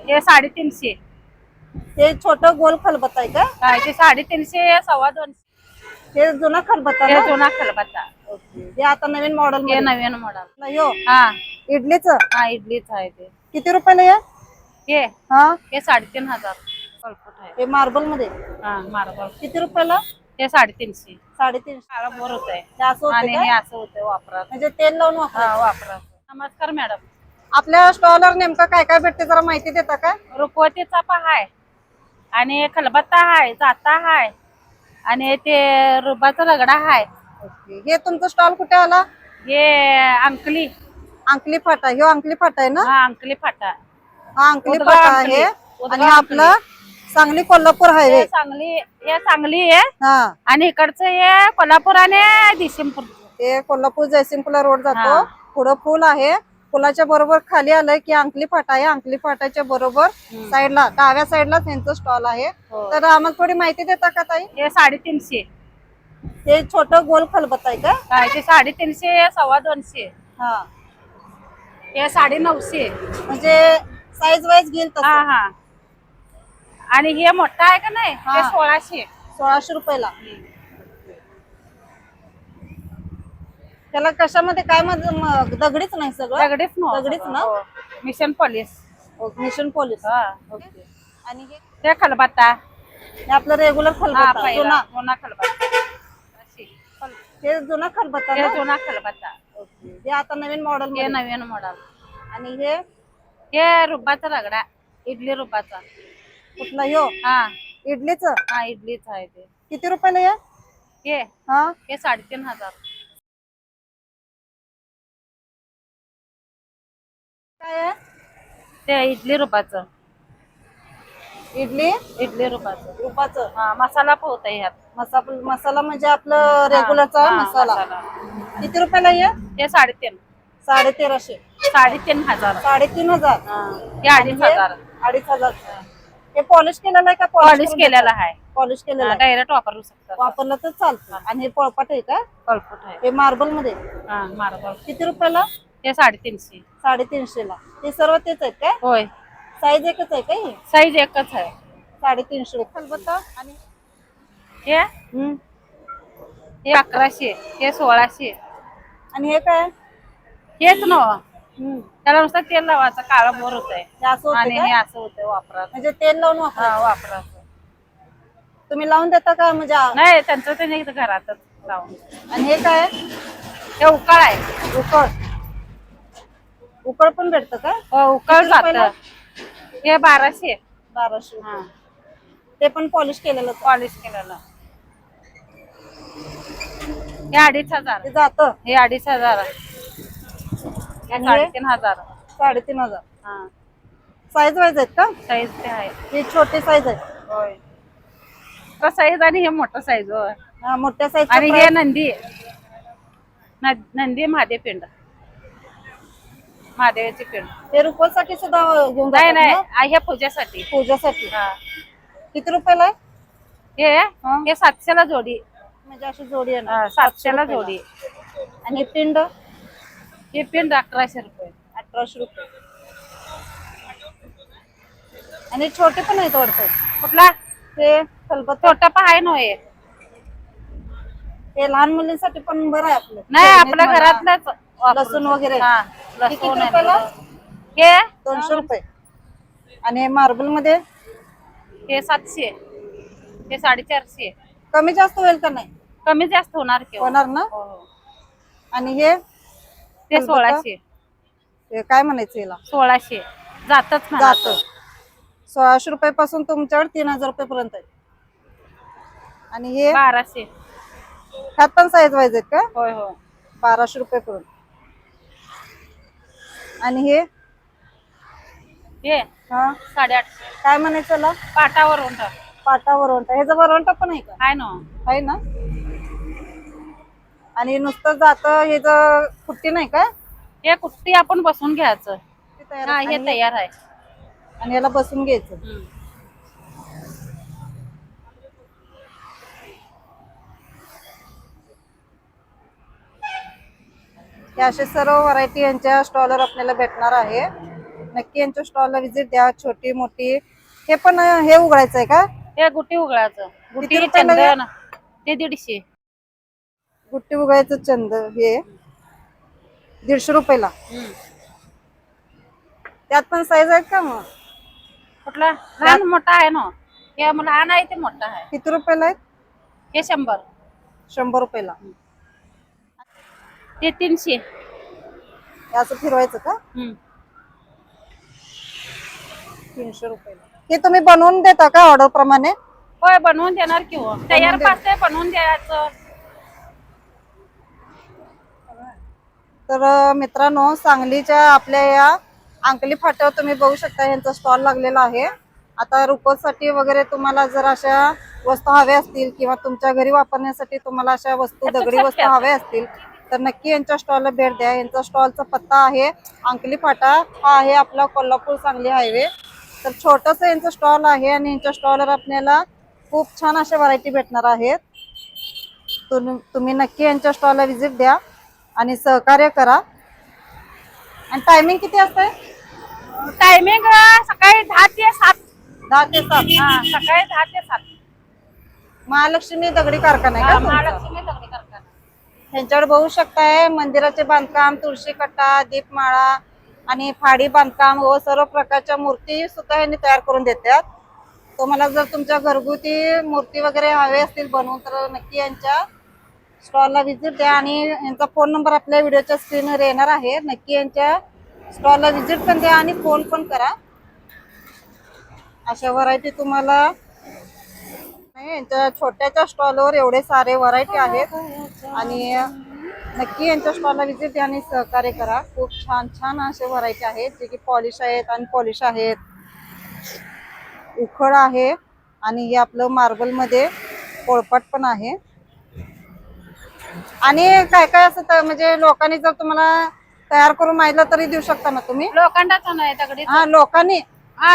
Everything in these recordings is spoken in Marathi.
हे 350. हे छोटं गोल खलबत्ता आहे का? काय ते 350, 250. हे जुना खलबत्ता हे ना? जुना खलबत्ता. हे आता नवीन मॉडेल हे मध्ये नवीन मॉडेल. नाही हो. हा इडलीच हा इडलीच आहे ते. किती रुपयाला आहे? हे हा हे 3,500 फलफूट आहे. हे मार्बल मध्ये हा मार्बल. किती रुपयाला? हे 350. 350. काळा बोर होतंय हे असं होतं आणि का? हे असं होतंय वापरात. म्हणजे तेल लावून हा वापरायचं. वापरात. नमस्कार मॅडम. आपल्या स्टॉलवर नेमकं काय काय भेटते जरा माहिती देता का? रुखवतीचा हाय आणि खलबत्ता हाय, जाता हाय आणि ते रुबाचा रगडा हाय. हे तुमचं स्टॉल कुठे आला? हे अंकली. अंकली फाटा. हे अंकली फाटा आहे ना? हा अंकली फाटा. हा अंकली उदगाव फाटा अंकली. आहे. उदगाव आणि आपलं सांगली कोल्हापूर हायवे. हे सांगली आहे हा आणि इकडचं हे कोल्हापूर आणि दिसिंपूर. हे कोल्हापूर जयसिंगपूरला रोड जातो. हा. पुढं पूल आहे. पुलाच्या बरोबर खाली आलं की अंकली फाटा आहे. अंकली फाटाच्या बरोबर साईडला डाव्या साईडला त्यांचं स्टॉल आहे. हो. तर आम्हाला थोडी माहिती देता का ताई? हे 350. हे छोटं गोल खलबत्ता आहे का? काय ते 350, 250. हा हे 950. म्हणजे साईज वाईज घेईल हा तसं. हा आणि हे मोठा आहे का नाही हा. ते 1600. 1600 रुपयाला. त्याला कशामध्ये काय दगडीच नाही सगळं? दगडीच दगडीच ना? Mission polish. Mission polish. हा आणि ते खलबत्ता. हे आपलं रेग्युलर हा खलबत्ता पहिला जुना. जुना खलबत्ता. हे जुना खलबत्ता हे ना? जुना खलबत्ता. हे आता नवीन मॉडेल हे मध्ये. नवीन मॉडेल. आणि हे हे रुबाचा रगडा, इडली रुबाचा. कुठला ह्यो? हा इडलीच हा इडलीच आहे ते. किती रुपयाला आहे? हे हा हे 3,500. काय आहे? ते इडली रुबाचं. इडली इडली रुबाचं. रुपाचं. हा मसाला पोहत आहे ह्यात. मसाला म्हणजे आपलं रेग्युलरचा हा, मसाला. किती रुपयाला आहे? हे 3,500. 1350. 3,500. 3,500. हे 2,500. 2,500. हे पॉलिश केलेलं आहे का? पॉलिश केलेला आहे. पॉलिश केलेलं आहे. डायरेक्ट वापरू शकता. वापरलं तर चालतं. आणि हे पोळपाट आहे का? फलफूट आहे. हे मार्बल मध्ये हा मार्बल. किती रुपयाला? हे 350. 350 ला. हे सर्व तेच आहेत काय? होय साईज एकच आहे का ही? साईज एकच आहे. 350 खलबत्ता. आणि हे हे 1100. हे 1600. आणि हे काय? हेच ना त्याला नुसतं तेल लावायचं काळा बोर होतंय हे असं होतं आणि का? हे असं होतंय वापरात. म्हणजे तेल लावून हा वापरायचं. वापरात. तुम्ही लावून देता का? म्हणजे नाही त्यांचं ते नाही घरातच लावून. आणि हे काय? हे उकाळ आहे. उकळ पण भेटतं का? उकाळ किती रुपयाला? जात. हे 1200. 1200. हा ते पण पॉलिश केलेलं पॉलिश केलेलं. हे 2,500. ते जात. हे 2,500. हे आणि 3,500. 3,500. हा साईज वाईज आहेत का? साईज ते आहे. ही छोटी साईज आहे. होय साईज आणि हे मोठं साईज होय. हा, मोठ्या साईज. आणि हे नंदी नंदी महादेव पिंड. महादेवाची पिंड. हे रुपयासाठी सुद्धा घेऊन नाही जातात ना? नाही हे पूजेसाठी. पूजासाठी. हा किती रुपयाला आहे? हे 700ला जोडी. म्हणजे अशी जोडी आहे ना? 700ला जोडी. आणि पिंड हे पिंड 1,100 रुपये. 1,800 रुपये. आणि छोटे पण आहेत वाटतं. कुठला? ते खलबत्ता. छोटा पण आहे नव्हे. ते लहान मुलींसाठी पण बरं आहे आपलं. नाही आपल्या घरातलंच. लसूण वगैरे. हा किती लसूण रुपयाला? हे 200 रुपये. आणि मार्बल मध्ये हे 700. हे 450. कमी जास्त होईल का नाही? कमी जास्त होणार की. होणार ना? हो. आणि हे ते 1,600. हे काय म्हणायचं याला? 1,600 जातच जात. 1,600 रुपये पासून तुमच्यावर 3,000 रुपये पर्यंत आहे. आणि हे 1,200. ह्यात पण साईज वाईज आहेत का? होय होय. 1,200 रुपये पर्यंत. आणि हे हे हा 850. काय म्हणायचं याला? पाटावर उंटा. पाटा वरवंटा. ह्याचा वरवंटा पण आहे का? आहे ना. आहे ना? आणि नुसतं जात हे कुट्टी नाही का? हे कुट्टी आपण बसून घ्यायचं. ते तयार हा आहे. हे तयार आहे. आणि याला बसून घ्यायचं. हे असे सर्व व्हरायटी यांच्या स्टॉलवर आपल्याला भेटणार आहे. नक्की यांच्या स्टॉलला व्हिजिट द्या. छोटी मोठी हे पण हे उघडायचंय का? हे गुटी उघडायचं, किती गुटी रुपयाला हे? चंदन ते 150. गुट्टी उघडायचं चंद हे 150 रुपयाला. त्यात पण साईज आहेत का मग? कुठला लहान मोठा आहे ना? हे लहान आहे ते मोठा आहे. किती रुपयाला आहेत? हे 100. 100 रुपयाला. ते 300. हे असं फिरवायचं का? 300 रुपयाला. हे तुम्ही बनवून देता का ऑर्डर प्रमाणे? होय, बनवून देणार की हो. तयार पाचते बनवून द्यायचं. तर मित्रांनो, सांगलीच्या आपल्या या अंकली फाट्यावर तुम्ही बघू शकता यांचा स्टॉल लागलेला आहे. आता रुकोसाठी वगैरे तुम्हाला जर अशा वस्तू हव्या असतील किंवा तुमच्या घरी वापरण्यासाठी तुम्हाला अशा वस्तू दगडी वस्तू हव्या असतील तर नक्की यांच्या स्टॉलला भेट द्या. यांचा स्टॉलचा पत्ता आहे अंकली फाटा, हा आहे आपला कोल्हापूर सांगली हायवे. तर छोटस यांचं स्टॉल आहे आणि यांच्या स्टॉलवर आपल्याला खूप छान अशा व्हरायटी भेटणार आहेत. तुम्ही नक्की यांच्या स्टॉलला व्हिजिट द्या आणि सहकार्य करा. आणि टायमिंग किती असते? टायमिंग सकाळी 10 ते 7. 10 ते 7. हा, सकाळी 10 ते 7. महालक्ष्मी दगडी कारखाना आहे का तुमचा? महालक्ष्मी दगडी कारखाना. त्यांच्याकडे बघू शकताय मंदिराचे बांधकाम, तुळशी कट्टा, दीपमाळा आणि फाडी बांधकाम व सर्व प्रकारच्या मूर्ती सुद्धा यांनी तयार करून देतात. तुम्हाला जर तुमच्या घरगुती मूर्ती वगैरे हवे असतील बनवून तर नक्की यांच्या स्टॉलला व्हिजिट द्या. आणि यांचा फोन नंबर आपल्या व्हिडिओच्या स्क्रीनवर येणार आहे. नक्की यांच्या स्टॉलला व्हिजिट पण द्या आणि फोन पण करा. अशा व्हरायटी तुम्हाला यांच्या छोट्याच्या स्टॉलवर एवढे सारे व्हरायटी आहेत. आणि नक्की यांच्या स्टॉलला व्हिजिट द्या आणि सहकार्य करा. खूप छान छान असे व्हरायटी आहेत जे की पॉलिश आहेत आणि पॉलिश आहेत, उखळ आहे आणि हे आपलं मार्बल मध्ये पोळपाट पण आहे. आणि काय काय असं म्हणजे लोकांनी जर तुम्हाला तयार करून माहितलं तरी देऊ शकता ना तुम्ही? लोखंडाचा नाही, दगडी. हा, लोकांनी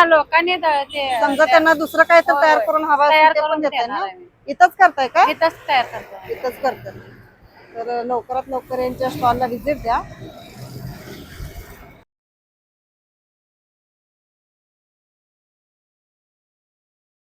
लोकांनी ते समजा त्यांना दुसरं काय तर तयार करून हवं असेल ते पण देताय ना? इथंच करताय का? इथंच तयार करतो. इथंच करतात. तर लवकरात लवकर यांच्या स्टॉलला व्हिजिट द्या.